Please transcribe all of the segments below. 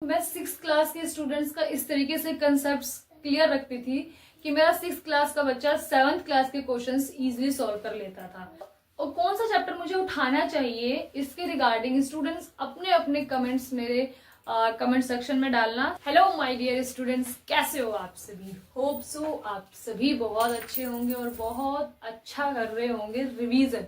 मैं 6th class के students का इस तरीके से कंसेप्ट क्लियर रखती थी कि मेरा 6th क्लास का बच्चा 7th क्लास के क्वेश्चंस इजीली सॉल्व कर लेता था। और कौन सा चैप्टर मुझे उठाना चाहिए, इसके रिगार्डिंग स्टूडेंट्स अपने अपने कमेंट्स मेरे कमेंट सेक्शन में डालना। हेलो माय डियर स्टूडेंट्स, कैसे हो आप सभी? होप सो आप सभी बहुत अच्छे होंगे और बहुत अच्छा कर रहे होंगे रिवीजन।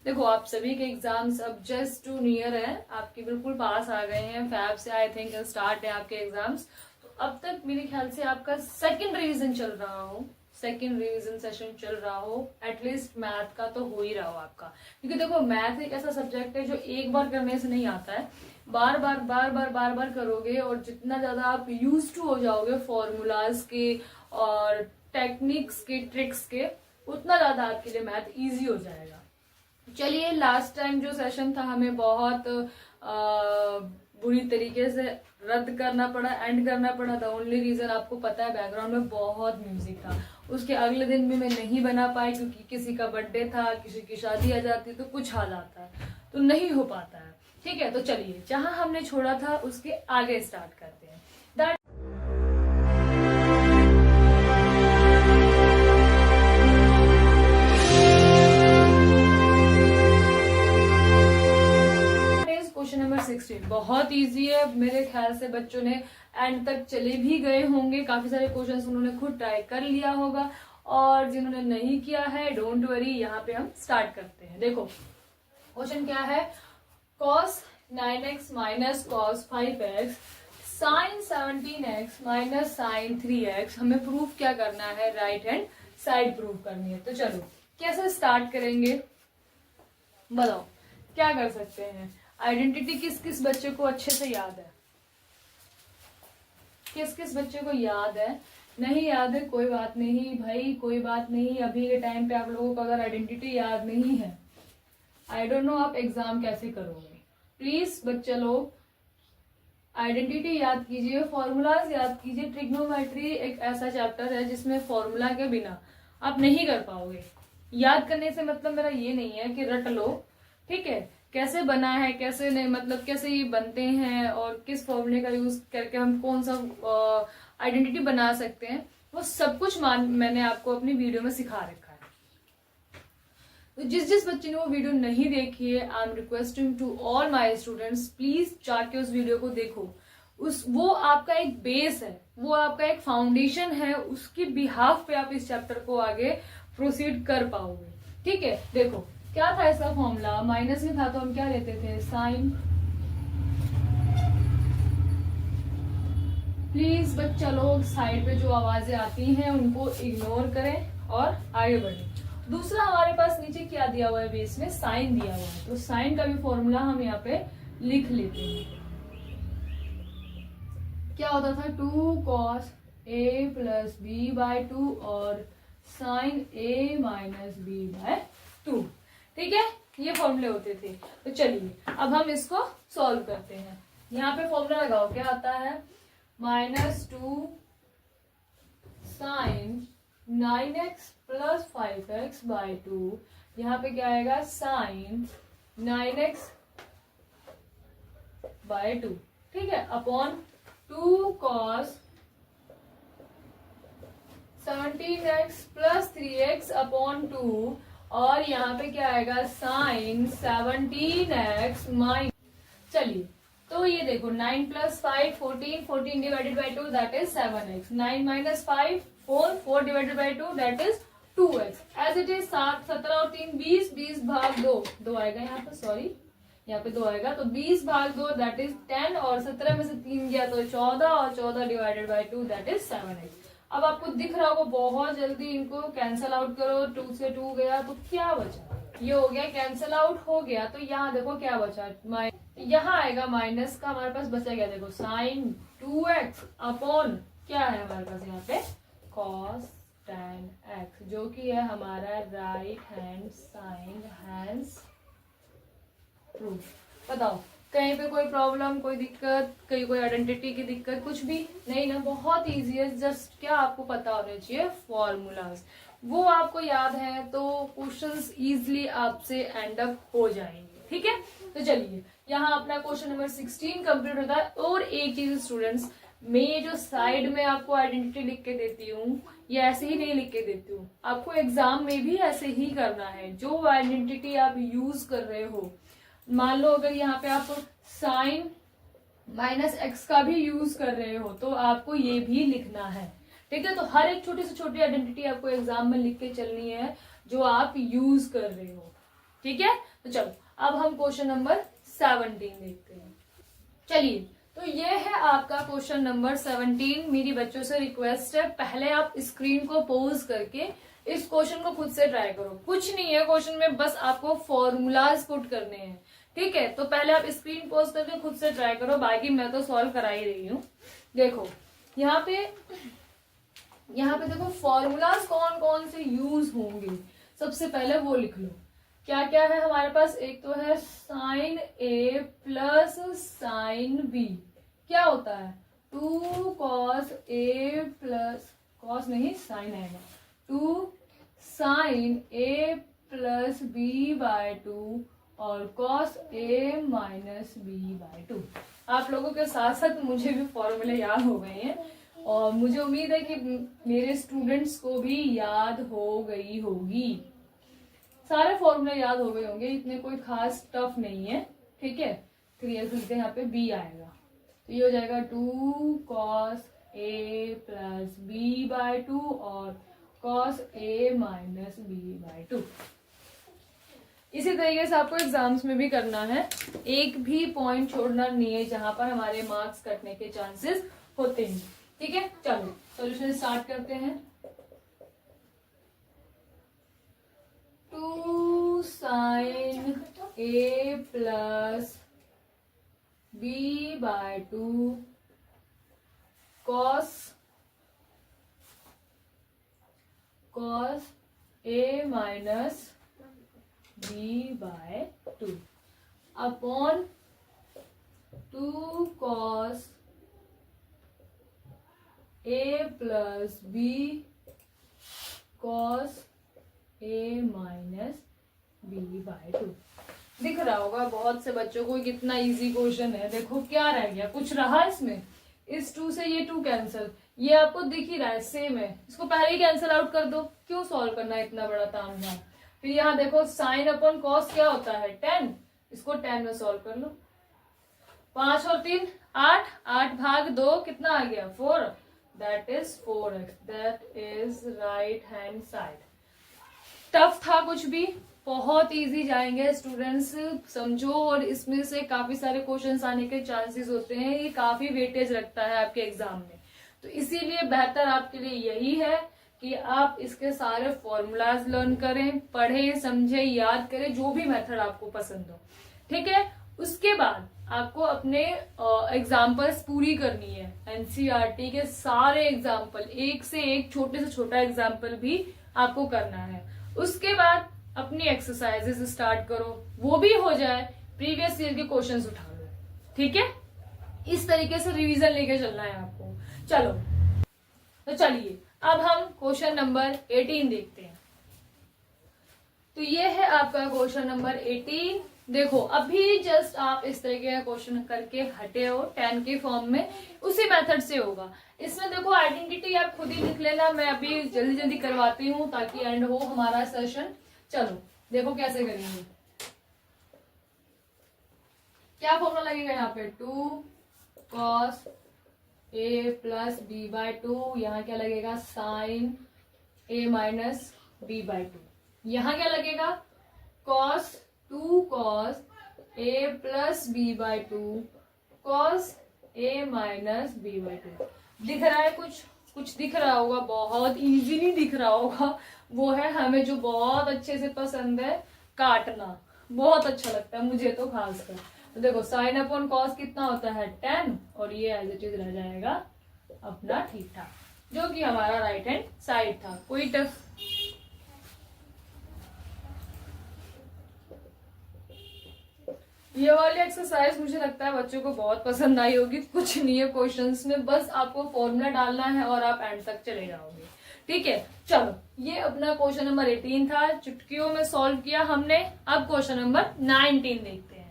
देखो, आप सभी के एग्जाम्स अब जस्ट टू नियर है, आपके बिल्कुल पास आ गए हैं। फैब से आई थिंक स्टार्ट है आपके एग्जाम्स। तो अब तक मेरे ख्याल से आपका सेकंड रिवीजन चल रहा हो, सेकंड रिवीजन सेशन चल रहा हो, एटलीस्ट मैथ का तो हो ही रहा हो आपका। क्योंकि देखो, मैथ एक ऐसा सब्जेक्ट है जो एक बार करने से नहीं आता है, बार बार करोगे और जितना ज्यादा आप यूज टू हो जाओगे फॉर्मूलाज के और टेक्निक्स के, ट्रिक्स के, उतना ज्यादा आपके लिए मैथ इजी हो जाएगा। चलिए, लास्ट टाइम जो सेशन था हमें बहुत बुरी तरीके से रद्द करना पड़ा, एंड करना पड़ा। द ओनली रीजन आपको पता है, बैकग्राउंड में बहुत म्यूजिक था। उसके अगले दिन भी मैं नहीं बना पाई क्योंकि किसी का बर्थडे था, किसी की शादी आ जाती है तो कुछ आ जाता है, तो नहीं हो पाता है। ठीक है, तो चलिए जहां हमने छोड़ा था उसके आगे स्टार्ट करते हैं। क्वेश्चन नंबर 16 बहुत इजी है। मेरे ख्याल से बच्चों ने एंड तक चले भी गए होंगे, काफी सारे क्वेश्चंस उन्होंने खुद ट्राई कर लिया होगा, और जिन्होंने नहीं किया है डोंट वरी, यहाँ पे हम स्टार्ट करते हैं। देखो क्वेश्चन क्या है, cos 9x minus cos 5x sin 17x minus sin 3x। हमें प्रूफ क्या करना है, राइट हैंड साइड प्रूफ करनी है। तो चलो कैसे स्टार्ट करेंगे, बताओ क्या कर सकते हैं। आइडेंटिटी किस किस बच्चे को अच्छे से याद है, किस किस बच्चे को याद है? नहीं याद है कोई बात नहीं भाई, कोई बात नहीं। अभी के टाइम पे आप लोगों को अगर आइडेंटिटी याद नहीं है, आई डोंट नो आप एग्जाम कैसे करोगे। प्लीज बच्चे लोग आइडेंटिटी याद कीजिए, फॉर्मूलाज याद कीजिए। ट्रिग्नोमेट्री एक ऐसा चैप्टर है जिसमें फॉर्मूला के बिना आप नहीं कर पाओगे। याद करने से मतलब मेरा ये नहीं है कि रट लो, ठीक है, कैसे बना है कैसे नहीं, मतलब कैसे ये बनते हैं और किस फॉर्मूले का यूज करके हम कौन सा आइडेंटिटी बना सकते हैं, वो सब कुछ मैंने आपको अपनी वीडियो में सिखा रखा है। तो जिस बच्चे ने वो वीडियो नहीं देखी है, I am requesting to all my students, please जाके उस वीडियो को देखो। वो आपका एक बेस है, वो आपका एक फाउंडेशन है, उसकी बिहाफ पे आप इस चैप्टर को आगे प्रोसीड कर पाओगे। ठीक है, देखो क्या था इसका फॉर्मूला, माइनस में था तो हम क्या लेते थे, साइन। प्लीज बच्चा लोग साइड पे जो आवाजें आती हैं उनको इग्नोर करें और आगे बढ़ें। दूसरा हमारे पास नीचे क्या दिया हुआ है, बेस में साइन दिया हुआ है, तो साइन का भी फॉर्मूला हम यहाँ पे लिख लेते हैं। क्या होता था, 2 cos a plus B by 2 और sine a minus B by 2। ठीक है, ये फॉर्मूले होते थे। तो चलिए अब हम इसको सॉल्व करते हैं। यहाँ पे फॉर्मूला लगाओ, क्या आता है, -2 sign 9x plus 5x bye 2। यहाँ पे क्या आएगा, साइन 9x बाय 2, ठीक है, upon 2 cos 17x plus 3x upon 2, और यहाँ पे क्या आएगा, साइन 17x माइनस। चलिए तो ये देखो, 9 plus 5 14, 14 divided by 2 that is 7x, 9 minus 5 4, 4 divided by 2 that is 2x। As it is 7, 17 और 3 20, 20 भाग 2 आएगा यहाँ पे, सॉरी यहाँ पे 2 आएगा, तो 20 भाग 2 दैट इज 10, और 17 में से 3 गया तो 14, और 14 divided by 2 that is 7x। अब आपको दिख रहा होगा, बहुत जल्दी इनको कैंसल आउट करो, 2 से 2 गया तो क्या बचा, ये हो गया कैंसल आउट हो गया। तो यहाँ देखो क्या बचा, यहाँ आएगा माइनस का, हमारे पास बचा क्या, देखो साइन 2x अपॉन क्या है हमारे पास यहाँ पे, cos tan x, जो कि है हमारा right hand side hands proof. बताओ कहीं पे कोई प्रॉब्लम, कोई दिक्कत, कहीं कोई आइडेंटिटी की दिक्कत, कुछ भी नहीं ना, बहुत इजी है। जस्ट क्या आपको पता होना चाहिए, फॉर्मूलाज, वो आपको याद है तो क्वेश्चंस इजीली आपसे एंड अप हो जाएंगे। ठीक है, तो चलिए यहाँ अपना क्वेश्चन नंबर 16 कंप्लीट होता है। और एक चीज स्टूडेंट्स, मैं ये जो साइड में आपको आइडेंटिटी लिख के देती हूँ ये ऐसे ही नहीं लिख के देती हूँ, आपको एग्जाम में भी ऐसे ही करना है। जो आइडेंटिटी आप यूज कर रहे हो, मान लो अगर यहाँ पे आप साइन माइनस एक्स का भी यूज कर रहे हो तो आपको ये भी लिखना है, ठीक है। तो हर एक छोटी से छोटी आइडेंटिटी आपको एग्जाम में लिख के चलनी है जो आप यूज कर रहे हो, ठीक है। तो चलो अब हम क्वेश्चन नंबर 17 देखते हैं। चलिए, तो ये है आपका क्वेश्चन नंबर 17। मेरी बच्चों से रिक्वेस्ट है, पहले आप स्क्रीन को पॉज करके इस क्वेश्चन को खुद से ट्राई करो। कुछ नहीं है क्वेश्चन में, बस आपको फॉर्मूलाज पुट करने हैं, ठीक है। तो पहले आप स्क्रीन पॉज करके खुद से ट्राई करो, बाकी मैं तो सॉल्व करा ही रही हूँ। देखो यहाँ पे देखो फॉर्मूलाज कौन कौन से यूज होंगे, सबसे पहले वो लिख लो। क्या क्या है हमारे पास, एक तो है sign A plus sine B, क्या होता है 2 कॉस ए प्लस, कॉस नहीं साइन आएगा, 2 sine A plus B by 2 और cos A minus B by 2। आप लोगों के साथ साथ मुझे भी फॉर्मूले याद हो गए हैं और मुझे उम्मीद है कि मेरे स्टूडेंट्स को भी याद हो गई होगी, सारे फॉर्मूले याद हो गए होंगे, इतने कोई खास टफ नहीं है, ठीक है। क्लियर करते हैं, यहाँ पे बी आएगा तो ये हो जाएगा 2 cos A plus B by 2 और cos A minus B by 2। इसी तरीके से आपको एग्जाम्स में भी करना है, एक भी पॉइंट छोड़ना नहीं है जहां पर हमारे मार्क्स कटने के चांसेस होते हैं, ठीक है। चलो सॉल्यूशन स्टार्ट करते हैं। 2 sine A plus B by 2 cos A minus B by 2 upon 2 cos A plus B cos A minus B by 2। दिख रहा होगा बहुत से बच्चों को कितना इजी क्वेश्चन है। देखो क्या रह गया, कुछ रहा इसमें, इस 2 से ये 2 कैंसिल, ये आपको दिख ही रहा है सेम है, इसको पहले ही कैंसिल आउट कर दो, क्यों सॉल्व करना है इतना बड़ा तामझाम। फिर यहाँ देखो साइन अपॉन कॉस क्या होता है 10, इसको 10 में सॉल्व कर लो। 5 और 3 8, 8 भाग 2 कितना आ गया 4, that is 4x, that is right hand side. Tough था कुछ भी, बहुत इजी जाएंगे स्टूडेंट्स, समझो। और इसमें से काफी सारे क्वेश्चंस आने के चांसेस होते हैं, ये काफी वेटेज रखता है आपके एग्जाम में, तो इसीलिए बेहतर आपके लिए यही है कि आप इसके सारे फॉर्मूलाज लर्न करें, पढ़ें, समझें, याद करें, जो भी मेथड आपको पसंद हो, ठीक है। उसके बाद आपको अपने एग्जाम्पल्स पूरी करनी है, एनसीईआरटी के सारे एग्जाम्पल, एक से एक छोटे से छोटा एग्जाम्पल भी आपको करना है। उसके बाद अपनी एक्सरसाइजेस स्टार्ट करो, वो भी हो जाए, प्रीवियस ईयर के क्वेश्चंस उठा लो, ठीक है। इस तरीके से रिवीजन लेके चलना है आपको। चलो तो चलिए अब हम क्वेश्चन नंबर 18 देखते हैं। तो ये है आपका क्वेश्चन नंबर 18। देखो अभी जस्ट आप इस तरीके का क्वेश्चन करके हटे हो 10 के फॉर्म में, उसी मेथड से होगा। इसमें देखो आइडेंटिटी आप खुद ही लिख लेना, मैं अभी जल्दी जल्दी करवाती हूँ ताकि एंड हो हमारा सेशन। चलो देखो कैसे करेंगे, क्या फॉर्मूला लगेगा यहाँ पे 2 cos A plus B by 2, यहाँ क्या लगेगा sign A minus B by 2, यहाँ क्या लगेगा cos 2 cos A plus B by 2 cos A minus B by 2। दिख रहा है कुछ दिख रहा होगा, बहुत इजीली दिख रहा होगा, वो है हमें जो बहुत अच्छे से पसंद है, काटना बहुत अच्छा लगता है मुझे तो खासकर। तो देखो साइन अपॉन कॉस कितना होता है 10 और ये एज इट इज रह जाएगा अपना ठीक ठाक, जो कि हमारा राइट हैंड साइड था। कोई टफ ये वाली एक्सरसाइज मुझे लगता है बच्चों को बहुत पसंद आई होगी। कुछ नहीं है क्वेश्चंस में, बस आपको फॉर्मूला डालना है और आप एंड तक चले जाओगे। ठीक है, चलो ये अपना क्वेश्चन नंबर 18 था, चुटकियों में सॉल्व किया हमने। अब क्वेश्चन नंबर 19 देखते हैं।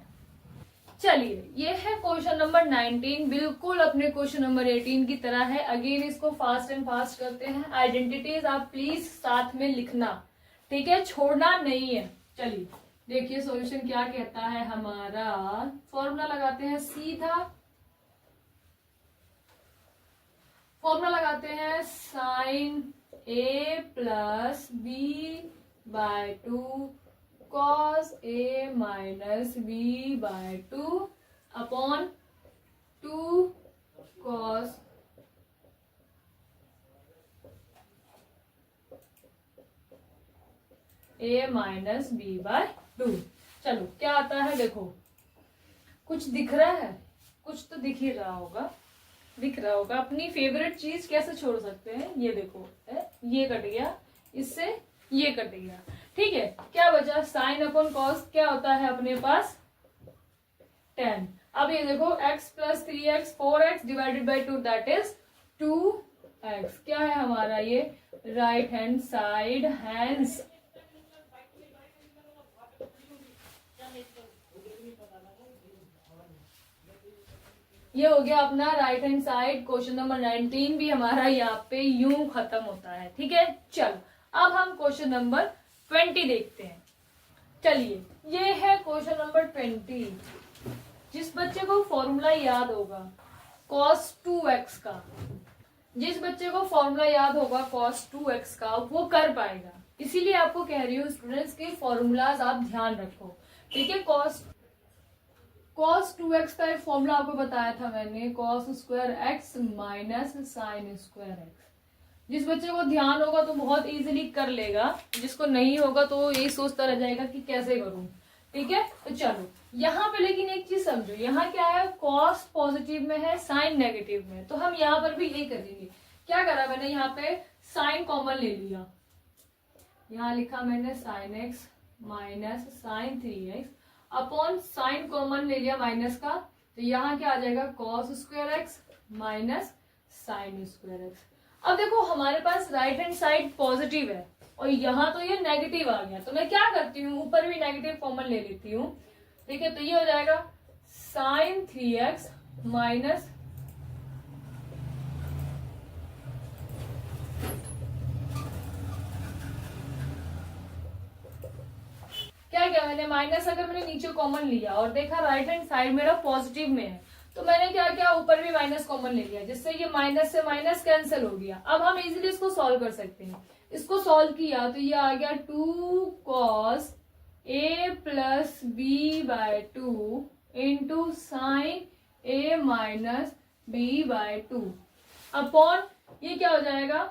चलिए, ये है क्वेश्चन नंबर 19, बिल्कुल अपने क्वेश्चन नंबर 18 की तरह है। अगेन इसको फास्ट एंड फास्ट करते हैं। आइडेंटिटीज आप प्लीज साथ में लिखना, ठीक है, छोड़ना नहीं है। चलिए देखिए सॉल्यूशन क्या कहता है हमारा। फॉर्मूला लगाते हैं सीधा, फॉर्मूला लगाते हैं sine A plus B by 2 cos a minus b by 2 upon 2 cos a minus b by 2। चलो क्या आता है देखो, कुछ दिख रहा है, कुछ तो दिख ही रहा होगा, दिख रहा होगा। अपनी फेवरेट चीज कैसे छोड़ सकते हैं, ये देखो ये कट गया, इससे ये कट गया। ठीक है, क्या बचा, साइन अपॉन कॉस क्या होता है अपने पास 10। अब ये देखो x plus 3x 4x divided by 2 that is 2x। क्या है हमारा ये राइट हैंड साइड, हैंड्स ये हो गया अपना right hand side. Question number 19 भी हमारा यहाँ पे यूं खत्म होता है। ठीक है, चलो अब हम क्वेश्चन नंबर 20 देखते हैं। चलिए ये है क्वेश्चन नंबर 20। जिस बच्चे को फॉर्मूला याद होगा cos 2x का, जिस बच्चे को फॉर्मूला याद होगा cos 2x का, वो कर पाएगा। इसीलिए आपको कह रही हूँ स्टूडेंट्स के फॉर्मूलाज आप ध्यान रखो। ठीक है, cos 2x का एक फॉर्मूला आपको बताया था मैंने, cos square x minus sine square x। जिस बच्चे को ध्यान होगा तो बहुत इजीली कर लेगा, जिसको नहीं होगा तो यही सोचता रह जाएगा कि कैसे करूं। ठीक है, तो चलो यहाँ पे लेकिन एक चीज समझो, यहाँ क्या है, cos पॉजिटिव में है, साइन नेगेटिव में, तो हम यहाँ पर भी यही करेंगे। क्या करा मैंने, यहाँ पे साइन कॉमन ले लिया, यहाँ लिखा मैंने sine x minus sine 3x upon sine common ले लिया माइनस का, तो यहाँ क्या आ जाएगा cos square x minus sine square x। अब देखो हमारे पास राइट हैंड साइड पॉजिटिव है और यहाँ तो ये नेगेटिव आ गया, तो मैं क्या करती हूँ, ऊपर भी नेगेटिव कॉमन ले लेती हूँ। ठीक है, तो ये हो जाएगा साइन 3x माइनस क्या मैंने माइनस अगर मैंने नीचे कॉमन लिया और देखा राइट हैंड साइड मेरा पॉजिटिव में है, तो मैंने क्या किया, ऊपर भी माइनस कॉमन ले लिया, जिससे ये माइनस से माइनस कैंसिल हो गया। अब हम इजीली इसको सॉल्व कर सकते हैं। इसको सॉल्व किया तो ये आ गया 2 cos a plus B by 2 into sine a minus B by 2 upon ये क्या हो जाएगा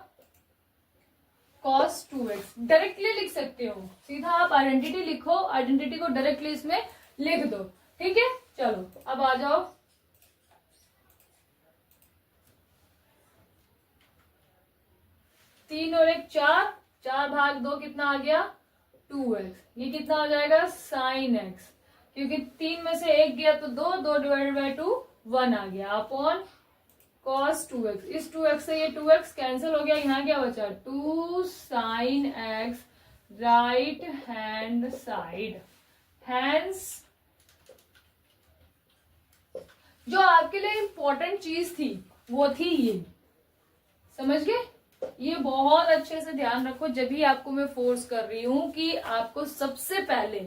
cos 2x। डायरेक्टली लिख सकते हो, सीधा आप आइडेंटिटी लिखो, आइडेंटिटी को डायरेक्टली इसमें लिख दो। ठीक है, चलो अब आ जाओ, तीन और एक चार, 4 भाग 2 कितना आ गया 2x। ये कितना हो जाएगा साइन x, क्योंकि 3 में से 1 गया तो 2 डिवाइडेड बाय 2 1 आ गया अपॉन cos 2x। इस 2x से ये 2x कैंसिल हो गया, यहाँ क्या बचा 2 sine x right hand side. Hence जो आपके लिए इंपॉर्टेंट चीज थी वो थी ये, समझ गए। ये बहुत अच्छे से ध्यान रखो जब भी आपको मैं फोर्स कर रही हूं कि आपको सबसे पहले,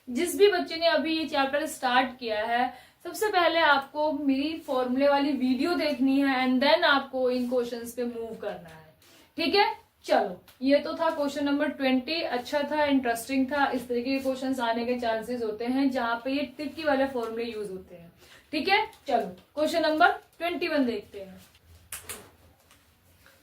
जिस भी बच्चे ने अभी ये चैप्टर स्टार्ट किया है, सबसे पहले आपको मेरी फॉर्मूले वाली वीडियो देखनी है एंड देन आपको इन क्वेश्चंस पे मूव करना है। ठीक है, चलो ये तो था क्वेश्चन नंबर 20। अच्छा था, इंटरेस्टिंग था। इस तरीके के क्वेश्चंस आने के चांसेस होते हैं जहां पे ये ट्रिकी वाले फॉर्मूले यूज होते हैं। ठीक है, चलो क्वेश्चन नंबर 21 देखते हैं।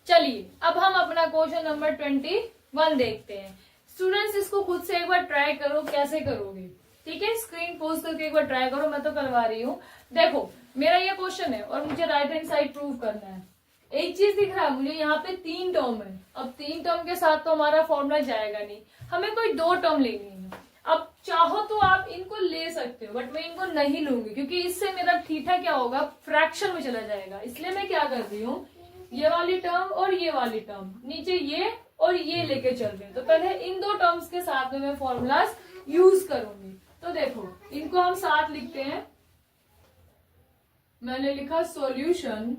चलिए अब हम अपना क्वेश्चन नंबर 21 देखते हैं। स्टूडेंट्स इसको खुद से एक बार ट्राई करो, कैसे करोगे। ठीक है, स्क्रीन पोज करके एक बार ट्राई करो, मैं तो करवा रही हूँ। देखो मेरा ये क्वेश्चन है और मुझे राइट हैंड साइड प्रूव करना है। एक चीज दिख रहा है मुझे, यहाँ पे 3 टर्म है। अब 3 टर्म के साथ तो हमारा फॉर्मूला जाएगा नहीं, हमें कोई 2 टर्म लेनी है। अब चाहो तो आप इनको ले सकते हो, बट मैं इनको नहीं लूंगी क्योंकि इससे मेरा थीटा क्या होगा, फ्रैक्शन में चला जाएगा। इसलिए मैं क्या कर रही हूँ, ये वाली टर्म और ये वाली टर्म, नीचे ये और ये लेके चल रही हूँ। तो पहले इन दो टर्म्स के साथ में मैं फॉर्मूलाज यूज करूंगी। तो देखो इनको हम साथ लिखते हैं। मैंने लिखा solution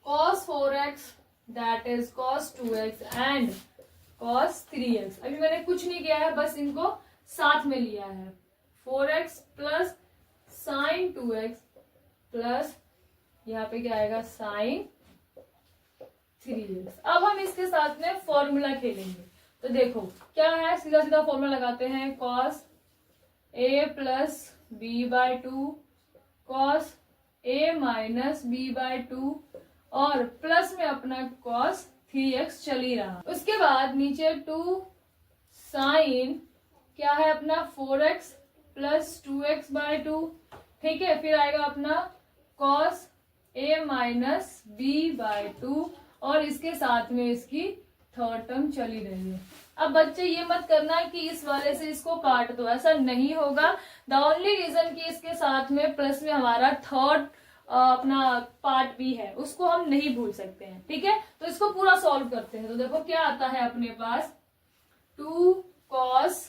cos 4x that is cos 2x and cos 3x। अभी मैंने कुछ नहीं किया है, बस इनको साथ में लिया है। 4x plus sign 2x plus यहाँ पे क्या आएगा साइन 3x। अब हम इसके साथ में फॉर्मूला खेलेंगे। तो देखो क्या है, सीधा सीधा फॉर्मूला लगाते हैं। cos a plus B by two cos a minus B by two और प्लस में अपना cos 3x चल ही रहा। उसके बाद नीचे 2 साइन क्या है अपना 4x प्लस 2x बाय 2, ठीक है। फिर आएगा अपना cos a minus B by 2 और इसके साथ में इसकी थर्ड टर्म चली रही है। अब बच्चे ये मत करना कि इस वाले से इसको काट दो, ऐसा नहीं होगा। द ओनली रीजन कि इसके साथ में प्लस में हमारा थर्ड अपना पार्ट भी है, उसको हम नहीं भूल सकते हैं, ठीक है। तो इसको पूरा सॉल्व करते हैं। तो देखो क्या आता है अपने पास, 2 cos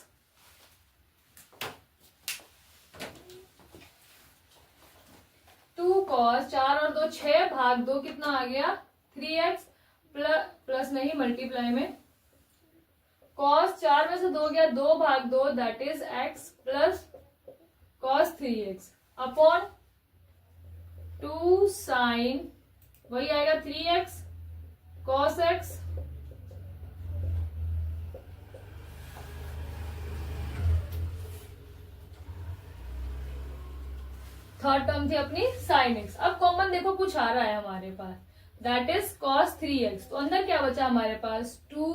4 और 2 6 भाग 2 कितना आ गया 3x प्लस नहीं मल्टीप्लाई में cos 4 में से 2 गया 2 भाग 2 that is x plus cos 3x upon 2 sine वही आएगा 3x cos x third term थी अपनी साइन x। अब कॉमन देखो कुछ आ रहा है हमारे पास, दैट इज cos 3x। तो अंदर क्या बचा हमारे पास 2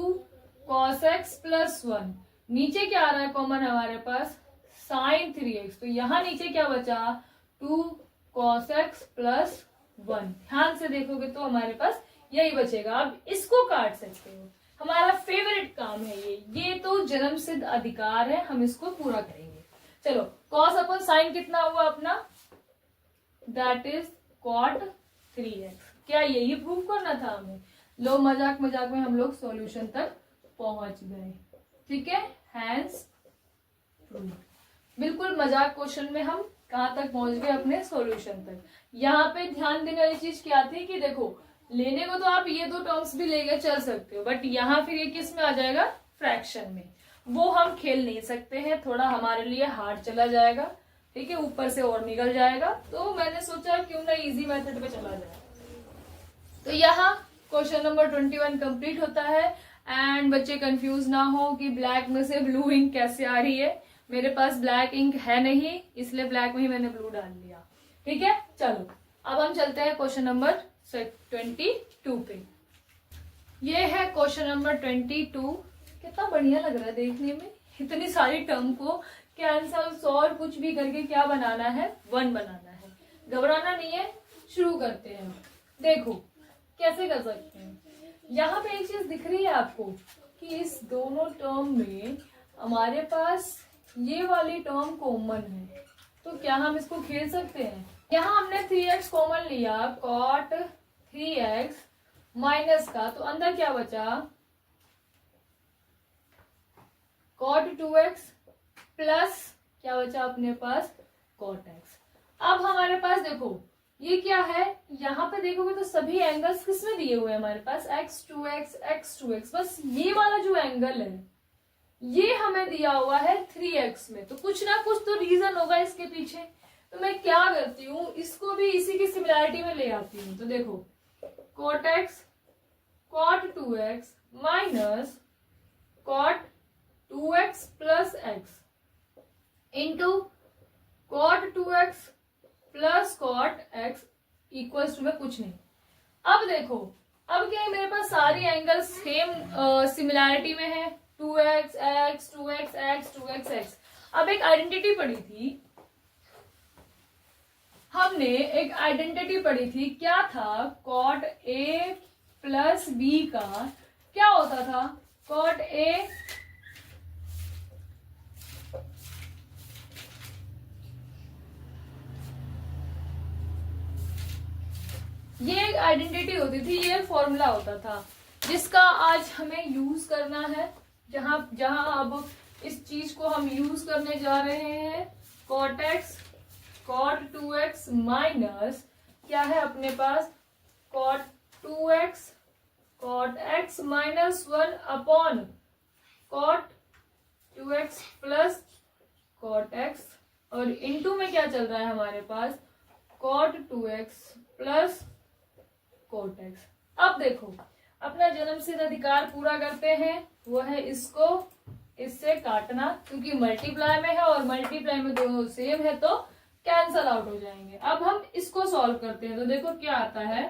cos x प्लस 1। नीचे क्या आ रहा है कॉमन हमारे पास साइन 3x। तो यहां नीचे क्या बचा 2 cos x प्लस 1। ध्यान से देखोगे तो हमारे पास यही बचेगा। अब इसको काट सकते हो, हमारा फेवरेट काम है ये तो जन्म सिद्ध अधिकार है, हम इसको पूरा करेंगे। चलो cos अपन साइन कितना हुआ अपना, दैट इज cot 3x। क्या यही प्रूव करना था हमें? लो मजाक मजाक में हम लोग सॉल्यूशन तक पहुंच गए, ठीक है। Hence prove. बिल्कुल मजाक क्वेश्चन में हम कहां तक पहुंच गए, अपने सॉल्यूशन तक। यहाँ पे ध्यान देने वाली चीज क्या थी कि देखो लेने को तो आप ये दो टर्म्स भी लेके चल सकते हो, बट यहाँ फिर ये किस में आ जाएगा फ्रैक्शन में, वो हम खेल नहीं सकते हैं, थोड़ा हमारे लिए हार्ड चला जाएगा, ठीक है, ऊपर से और निकल जाएगा। तो मैंने सोचा क्यों ना इजी मेथड पे चला जाए। तो यहाँ क्वेश्चन नंबर 21 कंप्लीट होता है। एंड बच्चे कंफ्यूज ना हो कि ब्लैक में से ब्लू इंक कैसे आ रही है, मेरे पास ब्लैक इंक है नहीं, इसलिए ब्लैक में ही मैंने ब्लू डाल लिया, ठीक है। चलो अब हम चलते हैं क्वेश्चन नंबर 22 पे। ये है क्वेश्चन नंबर 22। कितना बढ़िया लग रहा है देखने में, इतनी सारी टर्म को कैंसल सॉल्व कुछ भी करके क्या बनाना है 1 बनाना है। घबराना नहीं है, शुरू करते हैं। देखो कैसे कर सकते हैं। यहाँ पे एक चीज दिख रही है आपको कि इस दोनों टर्म में हमारे पास ये वाली टर्म कॉमन है, तो क्या हम इसको खेल सकते हैं। यहाँ हमने 3x कॉमन लिया, cot 3x माइनस का, तो अंदर क्या बचा cot 2x प्लस क्या बचा अपने पास cot x। अब हमारे पास देखो ये क्या है, यहाँ पे देखोगे तो सभी एंगल्स किसमें दिए हुए हैं हमारे पास x2x x2x। बस ये वाला जो एंगल है ये हमें दिया हुआ है 3x में, तो कुछ ना कुछ तो रीजन होगा इसके पीछे। तो मैं क्या करती हूँ, इसको भी इसी की सिमिलैरिटी में ले आती हूँ। तो देखो cot x cot 2x minus cot 2x plus x into cot 2x plus cot x equals to में कुछ नहीं। अब देखो अब क्या है, मेरे पास सारी एंगल्स सेम सिमिलैरिटी में है, 2x x 2x x 2x x। अब एक आइडेंटिटी पढ़ी थी हमने, एक आइडेंटिटी पढ़ी थी, क्या था cot a प्लस b का क्या होता था, cot a ये एक आइडेंटिटी होती थी, ये फॉर्मूला होता था जिसका आज हमें यूज करना है। जहां जहां अब इस चीज को हम यूज करने जा रहे हैं, cot x cot 2x minus क्या है अपने पास, cot 2x cot x minus 1 upon cot 2x plus cot x, और इनटू में क्या चल रहा है हमारे पास, cot 2x plus cot x। अब देखो अपना जन्मसिद्ध अधिकार पूरा करते हैं, वो है इसको इससे काटना, क्योंकि मल्टीप्लाई में है और मल्टीप्लाई में दोनों सेम है तो कैंसल आउट हो जाएंगे। अब हम इसको सॉल्व करते हैं तो देखो क्या आता है,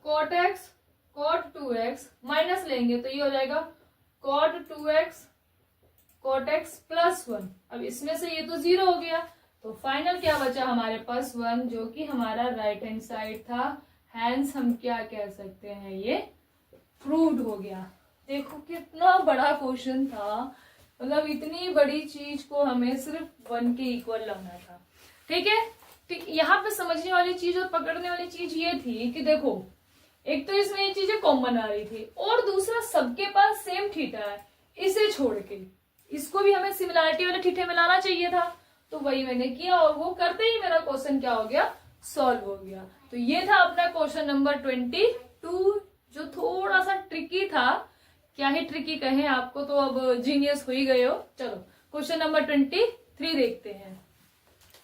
cot x cot 2x minus लेंगे तो ये हो जाएगा cot 2x cot x plus 1। अब इसमें से ये तो 0 हो गया, तो फाइनल क्या बचा हमारे पास 1, जो कि हमारा राइट हैंड साइड था। हैंस हम क्या कह सकते हैं, ये प्रूव्ड हो गया। देखो कितना बड़ा क्वेश्चन था, मतलब इतनी बड़ी चीज को हमें सिर्फ 1 के इक्वल लाना था। ठीक है, ठीक। यहाँ पे समझने वाली चीज और पकड़ने वाली चीज ये थी कि देखो एक तो इसमें ये चीजें कॉमन आ रही थी, और दूसरा सबके पास सेम थीटा है, इसे छोड़ के इसको भी हमें सिमिलरिटी वाले थीटे में लाना चाहिए था। तो वही मैंने किया और वो करते ही मेरा क्वेश्चन क्या हो गया, सॉल्व हो गया। तो ये था अपना क्वेश्चन नंबर 22, जो थोड़ा सा ट्रिकी था। क्या ही ट्रिकी कहें आपको, तो अब जीनियस हो ही गए हो। चलो क्वेश्चन नंबर 23 देखते हैं।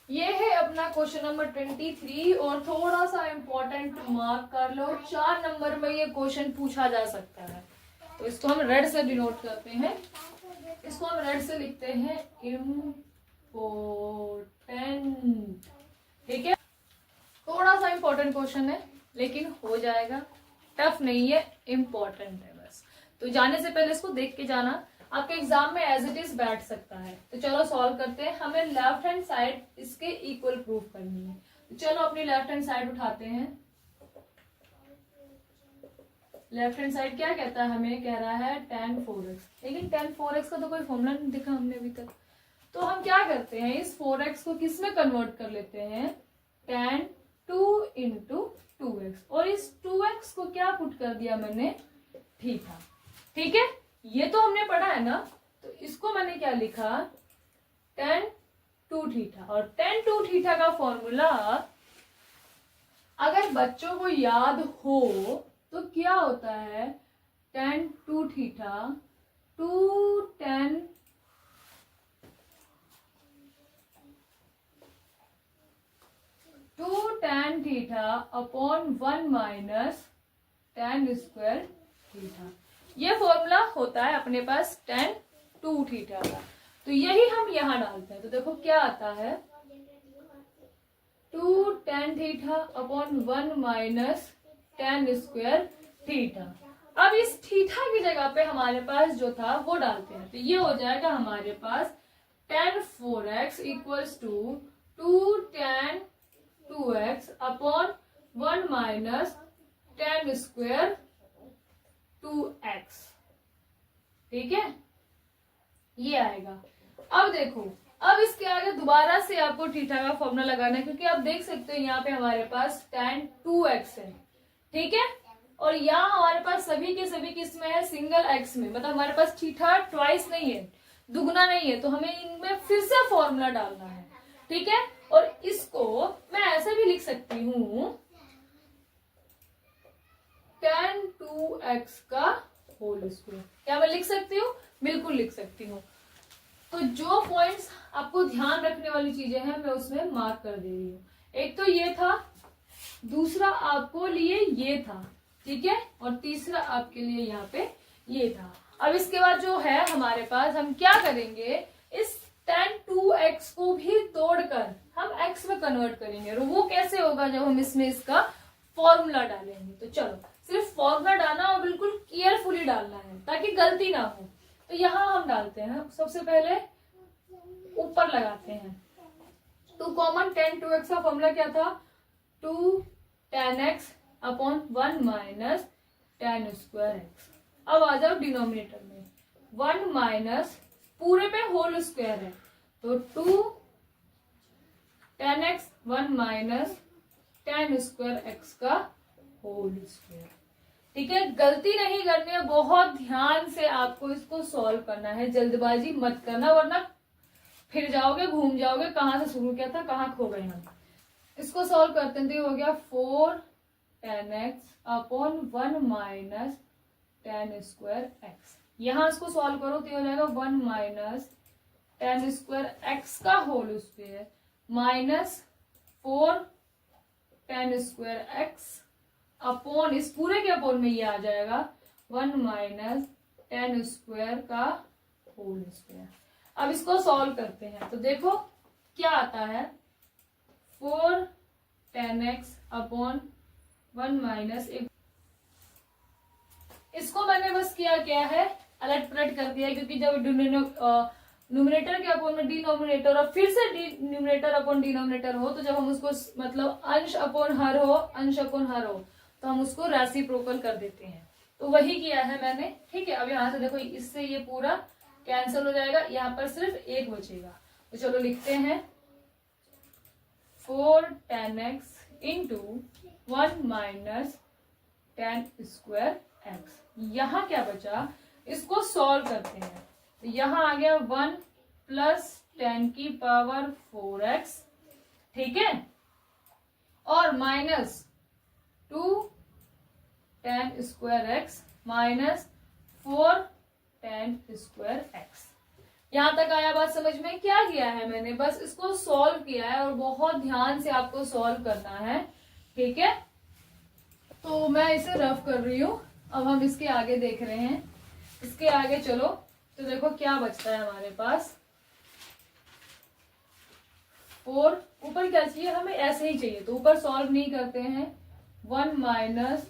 ये है अपना क्वेश्चन नंबर 23, और थोड़ा सा इंपॉर्टेंट मार्क कर लो, 4 नंबर में ये क्वेश्चन पूछा जा सकता है। तो इसको हम रेड से डिनोट करते हैं, इसको हम रेड से लिखते हैं इम्पोर्टेंट। ठीक है, थोड़ा सा इंपॉर्टेंट क्वेश्चन है लेकिन हो जाएगा, टफ नहीं है, इंपॉर्टेंट है बस। तो जाने से पहले इसको देख के जाना, आपके एग्जाम में एज इट इज बैठ सकता है। तो चलो सॉल्व करते हैं। हमें लेफ्ट हैंड साइड इसके इक्वल प्रूफ करनी है, तो चलो अपनी लेफ्ट हैंड साइड उठाते हैं। लेफ्ट हैंड साइड क्या कहता है, हमें कह रहा है tan 4x, लेकिन tan 4x का तो कोई फॉर्मूला नहीं दिखा हमने अभी तक। तो हम क्या करते हैं, इस 4x को किस में कन्वर्ट कर लेते हैं, tan 2 इंटू 2x, और इस 2x को क्या पुट कर दिया मैंने, थीटा। ठीक है, ये तो हमने पढ़ा है ना, तो इसको मैंने क्या लिखा, tan 2 थीटा। और tan 2 थीटा का फॉर्मूला अगर बच्चों को याद हो तो क्या होता है, tan 2 theta 2 tan theta upon 1 minus tan square theta. ये फॉर्मूला होता है अपने पास tan 2 थीटा का। तो यही हम यहां डालते हैं, तो देखो क्या आता है, 2 tan theta upon 1 minus tan square theta. अब इस थीटा की जगह पे हमारे पास जो था वो डालते हैं, तो ये हो जाएगा हमारे पास tan 4x equals to 2 tan 2x upon 1 minus tan square 2x। ठीक है, ये आएगा। अब देखो, अब इसके आगे दोबारा से आपको थीटा का फॉर्मूला लगाना है, क्योंकि आप देख सकते हो यहाँ पे हमारे पास tan 2x है। ठीक है, और यहाँ हमारे पास सभी के सभी किसमें है, सिंगल x में, मतलब हमारे पास थीटा ट्वाइस नहीं है, दुगना नहीं है, तो हमें इनमें फिर से फॉर्मूला डालना है। ठीक है, और इसको मैं ऐसे भी लिख सकती हूँ, tan 2x का होल स्क्वायर। क्या मैं लिख सकती हूँ, बिल्कुल लिख सकती हूँ। तो जो पॉइंट्स आपको ध्यान रखने वाली चीजें हैं मैं उसमें मार्क कर दे रही हूँ। एक तो ये था, दूसरा आपको लिए ये था, ठीक है, और तीसरा आपके लिए यहाँ पे ये था। अब इसके बाद जो है हमारे पास, हम क्या करेंगे, इस tan 2x को भी तोड़कर हम x में कन्वर्ट करेंगे। और वो कैसे होगा, जब हम इसमें इसका फॉर्मूला डालेंगे। तो चलो सिर्फ फॉर्मूला डालना और बिल्कुल केयरफुली डालना है ताकि गलती ना हो। तो यहाँ हम डालते हैं, सबसे पहले ऊपर लगाते हैं, तो कॉमन tan 2x का फॉर्मूला क्या था, 2 tan x upon 1 minus tan square x। अब आ जाओ डिनोमिनेटर में, 1 माइनस पूरे पे होल स्क्वायर है, तो 2 tan x 1 minus tan square x का होल स्क्वायर। ठीक है, गलती नहीं करनी है, बहुत ध्यान से आपको इसको सॉल्व करना है, जल्दबाजी मत करना वरना फिर जाओगे, घूम जाओगे, कहाँ से शुरू किया था कहाँ खो गए हम। इसको सॉल्व करते हैं तो ये हो गया 4 tan x upon 1 minus tan square x. यहां इसको सॉल्व करो तो ये हो जाएगा 1 माइनस tan स्क्वायर एक्स का whole square minus 4 tan square x upon, इस पूरे के अपॉन में ये आ जाएगा 1 माइनस tan स्क्वायर का होल स्क्वायर। अब इसको सॉल्व करते हैं तो देखो क्या आता है, 4 tan x अपॉन 1 माइनस, इसको मैंने बस क्या है अलट पलट कर दिया, क्योंकि जब न्यूमरेटर के अपॉन में डिनोमिनेटर और फिर से न्यूमरेटर अपॉन डिनोमिनेटर हो तो जब हम उसको मतलब अंश अपॉन हर हो, अंश अपॉन हर हो तो हम उसको रेसिप्रोकल कर देते हैं, तो वही किया है मैंने। ठीक है, अब यहाँ से देखो इससे ये पूरा कैंसिल हो जाएगा, यहाँ पर सिर्फ एक बचेगा, तो चलो लिखते हैं 4 tan x into 1 minus tan square x. यहाँ क्या बचा, इसको सॉल्व करते हैं तो यहाँ आ गया 1 प्लस 10 की पावर 4x, ठीक है, और minus 2 tan square x minus 4 tan square x. यहां तक आया बात समझ में? क्या किया है मैंने, बस इसको सॉल्व किया है और बहुत ध्यान से आपको सॉल्व करना है। ठीक है, तो मैं इसे रफ कर रही हूं, अब हम इसके आगे देख रहे हैं। इसके आगे चलो तो देखो क्या बचता है हमारे पास, 4, ऊपर क्या चाहिए हमें, ऐसे ही चाहिए तो ऊपर सॉल्व नहीं करते हैं, 1 minus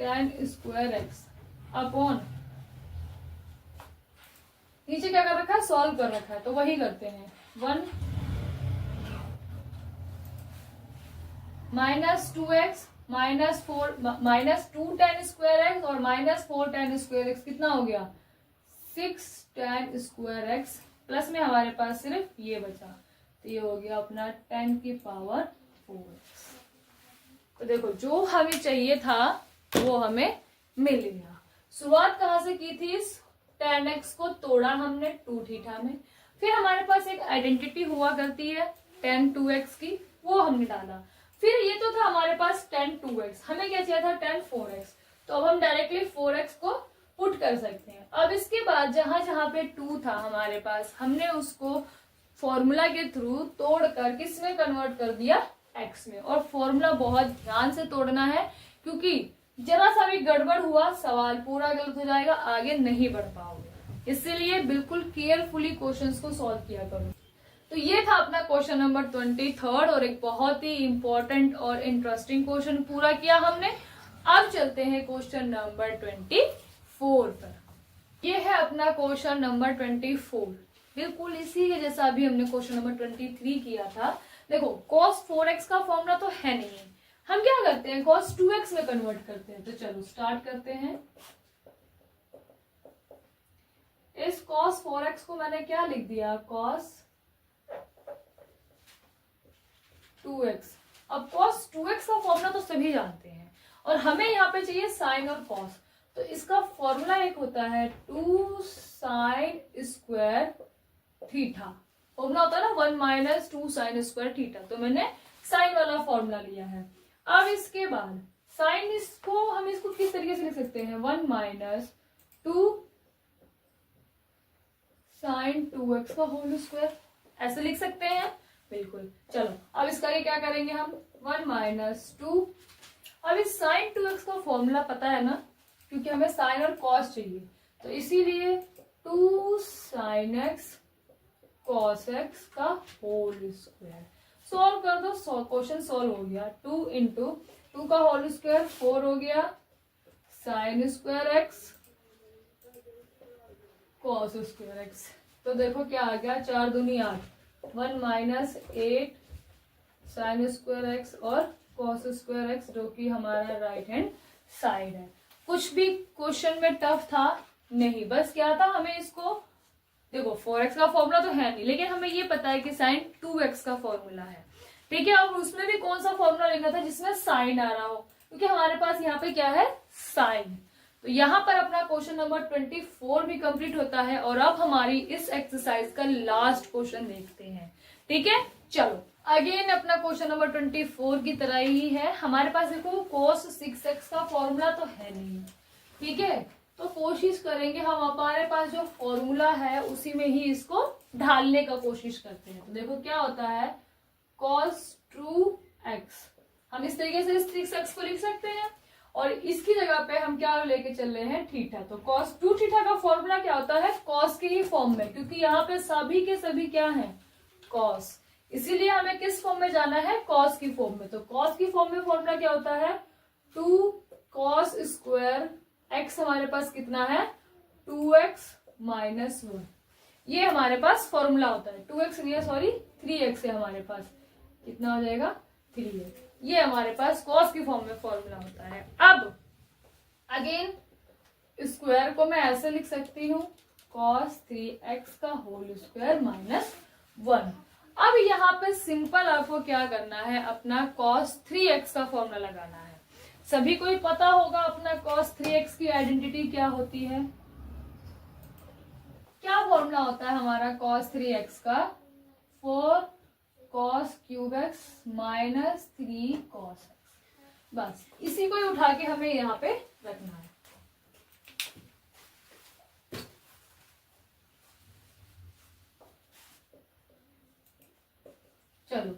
tan square x upon, नीचे क्या कर रखा है, सॉल्व कर रखा है तो वही करते हैं, 1 minus 2x minus 4 minus 2 tan square x और माइनस 4 tan स्क्वायर एक्स, कितना हो गया 6 tan स्क्वायर एक्स, प्लस में हमारे पास सिर्फ ये बचा तो ये हो गया अपना 10 की पावर 4x। तो देखो जो हमें चाहिए था वो हमें मिल गया। शुरुआत कहां से की थी, इस tan x को तोड़ा हमने 2 थीटा में, फिर हमारे पास एक आइडेंटिटी हुआ करती है tan 2x की, वो हमने डाला, फिर ये तो था हमारे पास tan 2x, हमें क्या चाहिए था tan 4x, तो अब हम डायरेक्टली 4x को पुट कर सकते हैं। अब इसके बाद जहां जहां पे 2 था हमारे पास, हमने उसको फॉर्मूला के थ्रू तोड़ कर किस में कन्वर्ट कर दिया, x में। और फॉर्मूला बहुत ध्यान से तोड़ना है, क्योंकि जरा सा भी गड़बड़ हुआ सवाल पूरा गलत हो जाएगा, आगे नहीं बढ़ पाओगे, इसीलिए बिल्कुल केयरफुली क्वेश्चंस को सॉल्व किया करो। तो ये था अपना क्वेश्चन नंबर 23 और एक बहुत ही इंपॉर्टेंट और इंटरेस्टिंग क्वेश्चन पूरा किया हमने। अब चलते हैं क्वेश्चन नंबर 24 पर। ये है अपना क्वेश्चन नंबर 24, बिल्कुल इसी के जैसा अभी हमने क्वेश्चन नंबर 23 किया था। देखो cos 4x का फॉर्मूला तो है नहीं, हम क्या करते हैं cos 2x में कन्वर्ट करते हैं। तो चलो स्टार्ट करते हैं। इस cos 4x को मैंने क्या लिख दिया, cos 2x। अब cos 2x का फॉर्मूला तो सभी जानते हैं और हमें यहाँ पे चाहिए साइन और cos, तो इसका फॉर्मूला एक होता है 2 sin स्क्वायर थीटा, फॉर्मूला होता है ना 1 माइनस 2 sin स्क्वायर थीटा, तो मैंने साइन वाला फॉर्मूला लिया है। अब इसके बाद साइन, इसको हम इसको किस तरीके से लिख सकते हैं, 1 माइनस 2 sin 2x का होल स्क्वायर, ऐसे लिख सकते हैं बिल्कुल। चलो अब इसका क्या करेंगे हम, 1 माइनस 2, अब इस sin 2x का फॉर्मूला पता है ना, क्योंकि हमें साइन और कॉस चाहिए, तो इसीलिए 2 sin x cos x का होल स्क्वायर। सॉल्व कर दो, क्वेश्चन सॉल्व हो गया। 2 इंटू 2 का होल स्क्वायर 4 हो गया sin square x cos square x. तो देखो क्या आ गया, 4 दूनी 8, 1 माइनस 8 sin स्क्वायर एक्स और cos स्क्वायर एक्स, जो कि हमारा राइट हैंड साइड है। कुछ भी क्वेश्चन में टफ था नहीं, बस क्या था, हमें इसको देखो 4x का फॉर्मूला तो है नहीं, लेकिन हमें ये पता है कि sin 2x का फॉर्मूला है। ठीक है। अब उसमें भी कौन सा फॉर्मूला लेना था जिसमें साइन आ रहा हो, क्योंकि हमारे पास यहाँ पे क्या है, साइन। तो यहाँ पर अपना क्वेश्चन नंबर 24 भी कंप्लीट होता है। और अब हमारी इस एक्सरसाइज का लास्ट क्वेश्चन देखते हैं। ठीक है, चलो अगेन अपना क्वेश्चन नंबर 24 की तरह ही है। हमारे पास देखो cos 6x का फॉर्मूला तो है नहीं, ठीक है, तो कोशिश करेंगे हम हमारे पास जो फॉर्मूला है उसी में ही इसको ढालने का कोशिश करते हैं। तो देखो क्या होता है, cos 2x, हम इस तरीके से 6x को लिख सकते हैं और इसकी जगह पे हम क्या लेके चल रहे हैं, थीटा। तो cos 2 थीटा का फॉर्मूला क्या होता है, cos के ही फॉर्म में, क्योंकि यहाँ पे सभी के सभी क्या है, cos, इसीलिए हमें किस फॉर्म में जाना है, cos की फॉर्म में। तो cos की फॉर्म में फॉर्मूला क्या होता है, 2 cos स्क्वायर x, हमारे पास कितना है 2x माइनस 1, ये हमारे पास फॉर्मूला होता है। 2x नहीं है, सॉरी 3x है, हमारे पास कितना हो जाएगा 3x, ये हमारे पास cos की फॉर्म में फॉर्मूला होता है। अब अगेन स्क्वायर को मैं ऐसे लिख सकती हूँ, cos 3x का होल स्क्वायर माइनस 1। अब यहाँ पे सिंपल आपको क्या करना है, अपना cos 3x का फॉर्मूला लगाना है। सभी को ही पता होगा अपना cos 3x की आइडेंटिटी क्या होती है, क्या फॉर्मूला होता है हमारा cos 3x का, 4 cos cube x minus 3 cos x। बस इसी को ही उठा के हमें यहाँ पे रखना है। चलो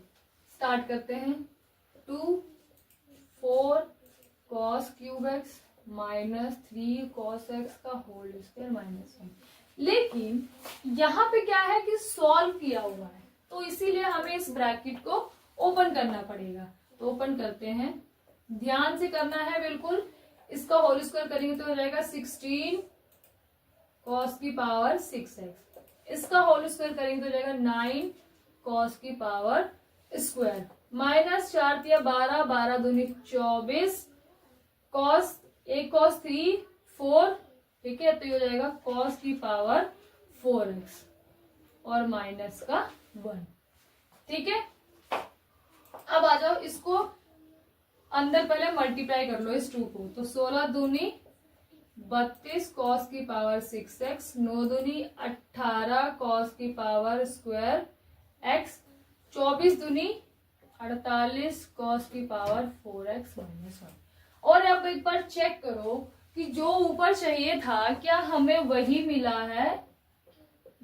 स्टार्ट करते हैं। 2 4 cos cube x minus 3 cos x का होल स्क्वायर माइनस 1। लेकिन यहाँ पे क्या है कि सॉल्व किया हुआ है, तो इसीलिए हमें इस ब्रैकेट को ओपन करना पड़ेगा। तो ओपन करते हैं, ध्यान से करना है बिल्कुल। इसका होल स्क्वायर करेंगे तो हो जाएगा 16 cos की पावर 6x, इसका होल स्क्वायर करेंगे तो हो जाएगा 9 cos की पावर स्क्वायर, माइनस 4 या 12, 12 दूनी 24, cos 1 cos 3 4, ठीक है, तो ये हो जाएगा cos की पावर 4x और माइनस का 1। ठीक है, अब आ जाओ, इसको अंदर पहले मल्टीप्लाई कर लो इस 2 को। तो 16 दूनी 32 cos की पावर 6x, 9 दूनी 18 cos की पावर स्क्वायर x, 24 दूनी 48 cos की पावर 4x माइनस 1। और अब एक बार चेक करो कि जो ऊपर चाहिए था क्या हमें वही मिला है,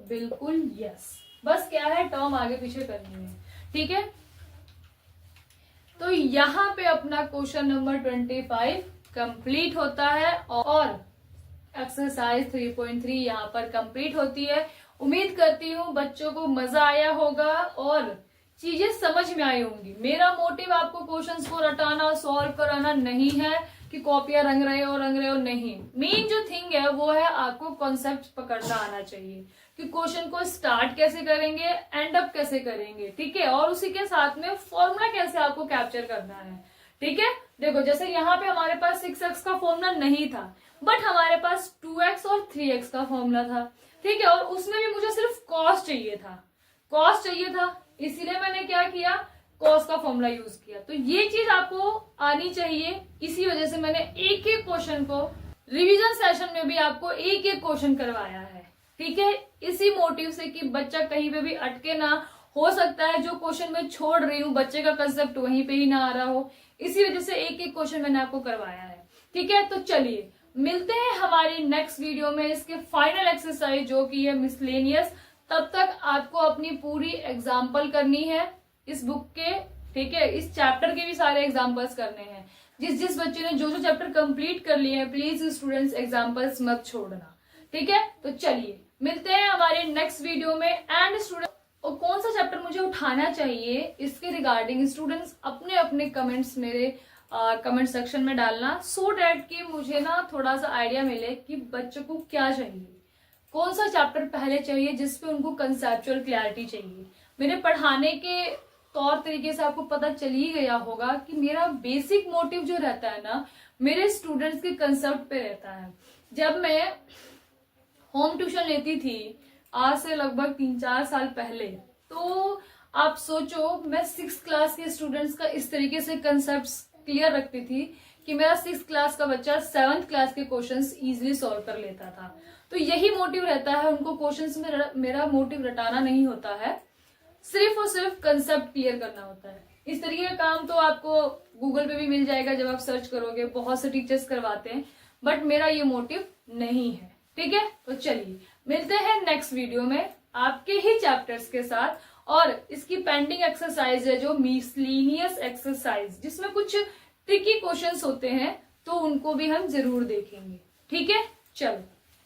बिल्कुल यस। बस क्या है, टर्म आगे पीछे करनी है। ठीक है, तो यहाँ पे अपना क्वेश्चन नंबर 25 कंप्लीट होता है और एक्सरसाइज 3.3 यहाँ पर कंप्लीट होती है। उम्मीद करती हूँ बच्चों को मजा आया होगा और चीजें समझ में आई होंगी। मेरा मोटिव आपको क्वेश्चंस को रटाना, सॉल्व कराना नहीं है कि कॉपियां रंग रहे हो नहीं। मेन जो थिंग है वो है आपको कॉन्सेप्ट पकड़ना आना चाहिए कि क्वेश्चन को स्टार्ट कैसे करेंगे, एंड अप कैसे करेंगे, ठीक है, और उसी के साथ में फॉर्मूला कैसे आपको कैप्चर करना है। ठीक है, देखो जैसे यहाँ पे हमारे पास 6x का फॉर्मूला नहीं था, बट हमारे पास 2x और 3x का फॉर्मूला था। ठीक है, और उसमें भी मुझे सिर्फ कॉस चाहिए था, इसीलिए मैंने क्या किया, कॉस का फॉर्मूला यूज किया। तो ये चीज आपको आनी चाहिए, इसी वजह से मैंने एक एक क्वेश्चन को रिवीजन सेशन में भी आपको एक एक क्वेश्चन करवाया है। ठीक है, इसी मोटिव से कि बच्चा कहीं पे भी अटके ना, हो सकता है जो क्वेश्चन मैं छोड़ रही हूँ बच्चे का कंसेप्ट वहीं पे ही ना आ रहा हो, इसी वजह से एक एक क्वेश्चन मैंने आपको करवाया है। ठीक है, तो चलिए मिलते हैं हमारी नेक्स्ट वीडियो में इसके फाइनल एक्सरसाइज जो कि है मिसलेनियस। तब तक आपको अपनी पूरी एग्जाम्पल करनी है इस बुक के, ठीक है, इस चैप्टर के भी सारे एग्जाम्पल्स करने हैं। जिस बच्चे ने जो चैप्टर कंप्लीट कर लिए हैं, प्लीज स्टूडेंट्स एग्जाम्पल्स मत छोड़ना। ठीक है, तो चलिए मिलते हैं हमारे नेक्स्ट वीडियो में। एंड स्टूडेंट, और कौन सा चैप्टर मुझे उठाना चाहिए इसके रिगार्डिंग स्टूडेंट्स अपने अपने कमेंट्स मेरे कमेंट सेक्शन में डालना, सो डैट कि मुझे ना थोड़ा सा आइडिया मिले कि बच्चों को क्या चाहिए, कौन सा चैप्टर पहले चाहिए जिसपे उनको कंसेप्चुअल क्लैरिटी चाहिए। मेरे पढ़ाने के तौर तरीके से आपको पता चल ही गया होगा कि मेरा बेसिक मोटिव जो रहता है ना, मेरे स्टूडेंट्स के कंसेप्ट पे रहता है। जब मैं होम ट्यूशन लेती थी आज से लगभग 3-4 साल पहले, तो आप सोचो, मैं 6th क्लास के स्टूडेंट्स का इस तरीके से कंसेप्ट क्लियर रखती थी कि मेरा 6th क्लास का बच्चा 7th क्लास के क्वेश्चंस इजीली सॉल्व कर लेता था। तो यही मोटिव रहता है, उनको क्वेश्चंस में मेरा मोटिव रटाना नहीं होता है, सिर्फ और सिर्फ कंसेप्ट क्लियर करना होता है। इस तरीके का काम तो आपको गूगल पे भी मिल जाएगा, जब आप सर्च करोगे बहुत से टीचर्स करवाते हैं, बट मेरा ये मोटिव नहीं है। ठीक है, तो चलिए मिलते हैं नेक्स्ट वीडियो में आपके ही चैप्टर्स के साथ। और इसकी पेंडिंग एक्सरसाइज है जो मिसलेनियस एक्सरसाइज, जिसमें कुछ ट्रिकी क्वेश्चंस होते हैं, तो उनको भी हम जरूर देखेंगे। ठीक है, चलो।